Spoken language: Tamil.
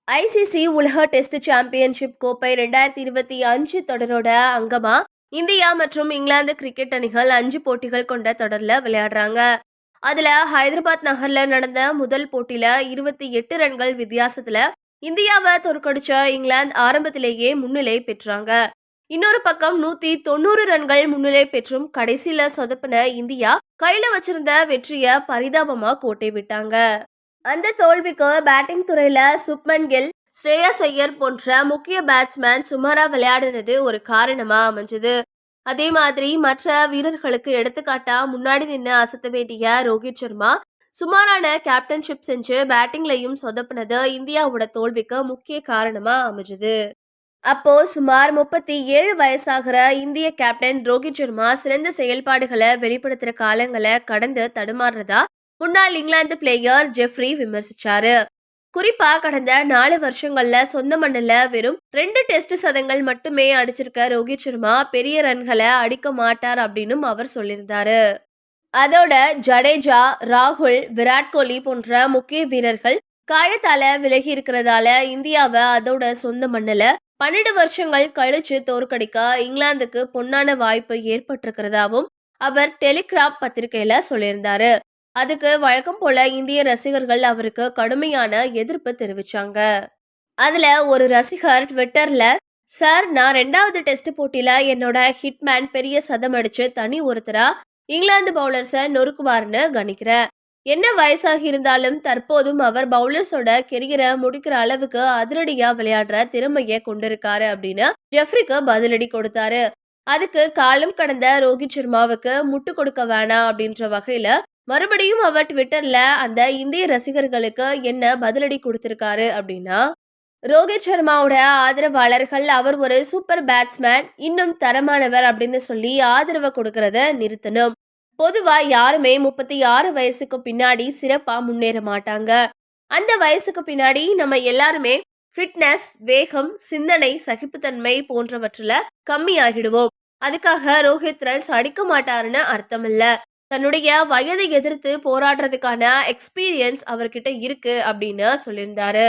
ஐசிசி உலக டெஸ்ட் சாம்பியன்ஷிப் கோப்பை 2025 தொடரோட அங்கமா இந்தியா மற்றும் இங்கிலாந்து கிரிக்கெட் அணிகள் 5 போட்டிகள் கொண்ட தொடர்ல விளையாடுறாங்க. அதுல ஹைதராபாத் நகர்ல நடந்த முதல் போட்டியில 28 ரன்கள் வித்தியாசத்துல இந்தியாவை தோற்கடிச்ச இங்கிலாந்து ஆரம்பத்திலேயே முன்னிலை பெற்றாங்க. இன்னொரு பக்கம் 190 ரன்கள் முன்னிலை பெற்றும் கடைசியில சொதப்பின இந்தியா கையில வச்சிருந்த வெற்றிய பரிதாபமா கோட்டை விட்டாங்க. அந்த தோல்விக்கு பேட்டிங் துறையில சுப்மன் கில், ஸ்ரேயஸ் ஐயர் போன்ற முக்கிய பேட்ஸ்மேன் சுமாரா விளையாடினது ஒரு காரணமா அமைஞ்சது. அதே மாதிரி மற்ற வீரர்களுக்கு எடுத்துக்காட்டா முன்னாடி நின்று அசத்த வேண்டிய ரோஹித் சர்மா சுமாரான கேப்டன்ஷிப் செஞ்சு பேட்டிங்லையும் சொதப்பினது இந்தியாவோட தோல்விக்கு முக்கிய காரணமா அமைஞ்சது. அப்போ சுமார் 37 வயசாகிற இந்திய கேப்டன் ரோஹித் சர்மா சிறந்த செயல்பாடுகளை வெளிப்படுத்துற காலங்களை கடந்து தடுமாறுறதா முன்னாள் இங்கிலாந்து பிளேயர் ஜெஃப்ரி விமர்சிச்சாரு. குறிப்பா கடந்த 4 வருஷங்கள்ல சொந்த மண்ணில் வெறும் 2 டெஸ்ட் சதங்கள் மட்டுமே அடிச்சிருக்க ரோஹித் சர்மா பெரிய ரன்களை அடிக்க மாட்டார் அப்படின்னு அவர் சொல்லியிருந்தாரு. அதோட ஜடேஜா, ராகுல், விராட் கோலி போன்ற முக்கிய வீரர்கள் காயத்தால விலகி இருக்கிறதால இந்தியாவை அதோட சொந்த மண்ணில் 12 வருஷங்கள் கழிச்சு தோற்கடிக்க இங்கிலாந்துக்கு பொன்னான வாய்ப்பு ஏற்பட்டிருக்கிறதாவும் அவர் டெலிகிராப் பத்திரிகையில சொல்லியிருந்தாரு. அதுக்கு வழக்கம் போல இந்திய ரசிகர்கள் அவருக்கு கடுமையான எதிர்ப்பு தெரிவிச்சாங்க. அதுல ஒரு ரசிகர் ட்விட்டர்ல, சார், நான் 2வது டெஸ்ட் போட்டியில என்னோட ஹிட்மேன் பெரிய சதம் அடிச்சு தனி ஒருத்தரா இங்கிலாந்து பவுலர்ஸை நொறுக்குவார்னு கணிக்கிறேன். என்ன வயசாகி இருந்தாலும் தற்போதும் அவர் பவுலர்ஸோட கெரியரை முடிக்கிற அளவுக்கு அதிரடியா விளையாடுற திறமையை கொண்டிருக்காரு அப்படின்னு ஜெஃப்ரிக்கு பதிலடி கொடுத்தாரு. அதுக்கு காலம் கடந்த ரோஹித் சர்மாவுக்கு முட்டு கொடுக்க வேணாம் அப்படின்ற வகையில மறுபடியும் அவர் ட்விட்டர்ல அந்த இந்திய ரசிகர்களுக்கு என்ன பதிலடி கொடுத்திருக்காரு அப்படின்னா, ரோஹித் சர்மாவோட ஆதரவாளர்கள் அவர் ஒரு சூப்பர் பேட்ஸ்மேன், இன்னும் தரமானவர் அப்படின்னு சொல்லி ஆதரவை கொடுக்கறத நிறுத்தணும். பொதுவா யாருமே 36 வயசுக்கு பின்னாடி சிறப்பா முன்னேற மாட்டாங்க. அந்த வயசுக்கு பின்னாடி நம்ம எல்லாருமே ஃபிட்னஸ், வேகம், சிந்தனை, சகிப்புத்தன்மை போன்றவற்றில் கம்மியாகிடுவோம். அதுக்காக ரோஹித் ரன்ஸ் அடிக்க மாட்டாருன்னு அர்த்தம் இல்ல. தன்னுடைய வயதை எதிர்த்து போராடுறதுக்கான எக்ஸ்பீரியன்ஸ் அவர்கிட்ட இருக்கு அப்படின்னு சொல்லியிருந்தாரு.